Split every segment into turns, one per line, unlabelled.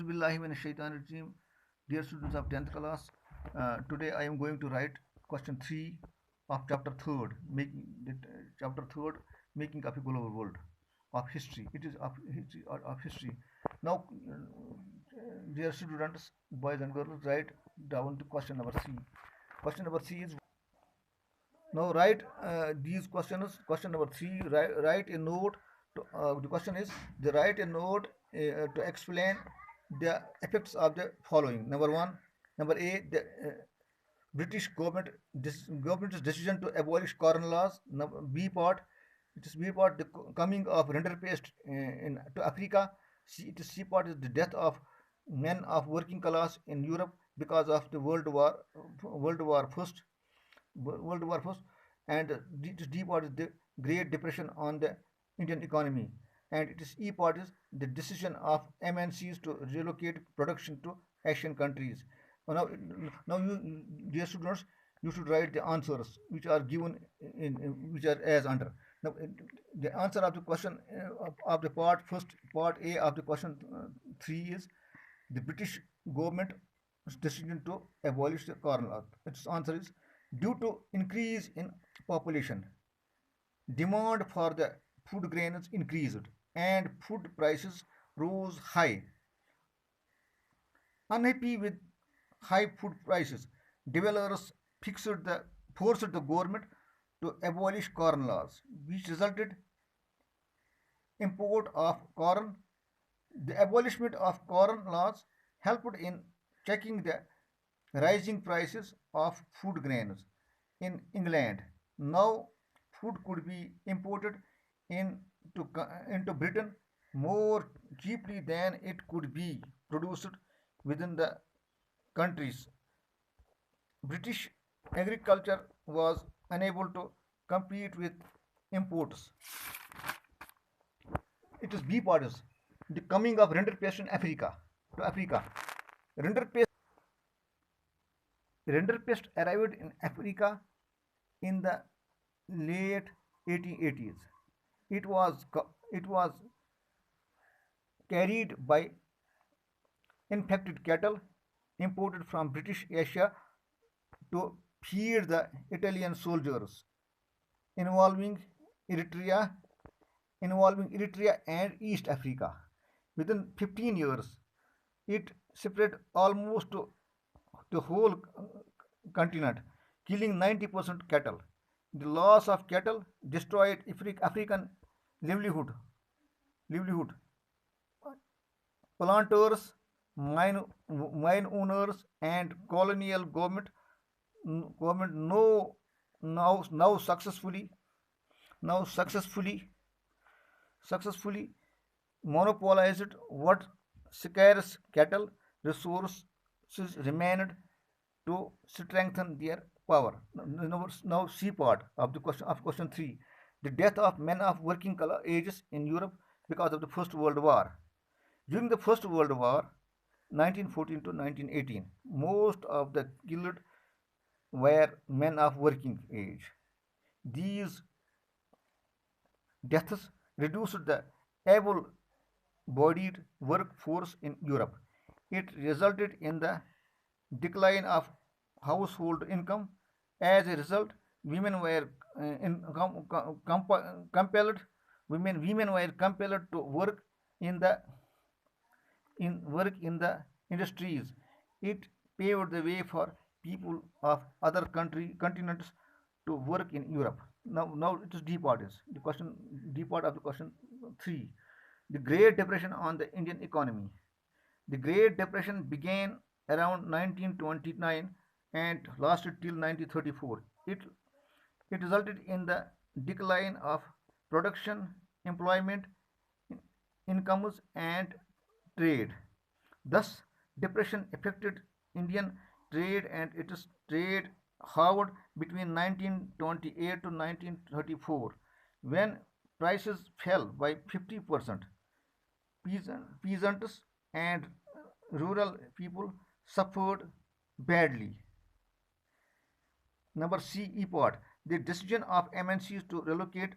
Billahi minash shaitanir rajim. Dear students of 10th class, today I am going to write question 3 of chapter 3rd, chapter 3rd, making of a global world of history. It is of history. Now, dear students, boys and girls, write down to question number C. Question number C is now write these questions. Question number 3, write a note. The question is the write a note to explain the effects of the following. Number 1, number A, the British government's decision to abolish corn laws. Number B part, it is B part, the coming of rinderpest to Africa. It is C part is the death of men of working class in Europe because of the World War First World War First, and D part is the Great Depression on the Indian economy, and it is E part is the decision of MNCs to relocate production to Asian countries. Now, you, dear students, you should write the answers which are given which are as under. Now, the answer of the question of the part A of the question 3 is the British government decision to abolish the corn law. Its answer is due to increase in population, demand for the food grains increased and food prices rose high. Unhappy with high food prices, developers fixed the forced the government to abolish corn laws, which resulted import of corn. The abolishment of corn laws helped in checking the rising prices of food grains in England. Now, food could be imported into Britain more cheaply than it could be produced within the countries. British agriculture was unable to compete with imports. It is B part is the coming of rinderpest in Africa to Africa. Rinderpest Rinderpest arrived in Africa in the late 1880s. It was carried by infected cattle imported from British Asia to feed the Italian soldiers, involving Eritrea, involving Eritrea and East Africa. Within 15 years, it spread almost to the whole continent, killing 90% cattle. The loss of cattle destroyed African livelihood. livelihood. Planters, mine owners, and colonial government now successfully monopolized what scarce cattle resources remained to strengthen their power. Now C part of the question 3, the death of men of working ages in Europe because of the First World War. During the First World War, 1914 to 1918, most of the killed were men of working age. These deaths reduced the able bodied workforce in Europe. It resulted in the decline of household income. As a result, women were compelled women were compelled to in the work in the industries. It paved the way for people of other continents to work in Europe. Now it is D part is the question D part of the question 3. The Great Depression on the Indian economy. The Great Depression began around 1929 and lasted till 1934. It resulted in the decline of production, employment, incomes, and trade. Thus, depression affected Indian trade and its trade halved between 1928 to 1934 when prices fell by 50%. Peasants and rural people suffered badly. Number C, E part. The decision of MNCs to relocate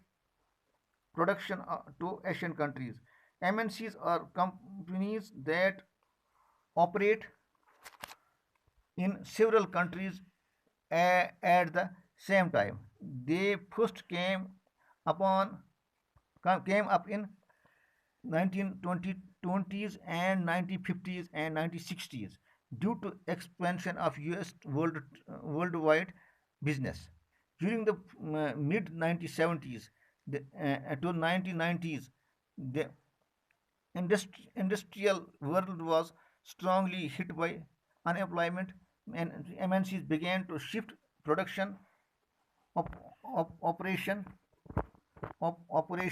production to Asian countries. MNCs are companies that operate in several countries at the same time. They first upon came up in 1920s and 1950s and 1960s due to expansion of US worldwide business. During the mid 1970s to 1990s, the industrial world was strongly hit by unemployment, and MNCs began to shift production op, op, operation operation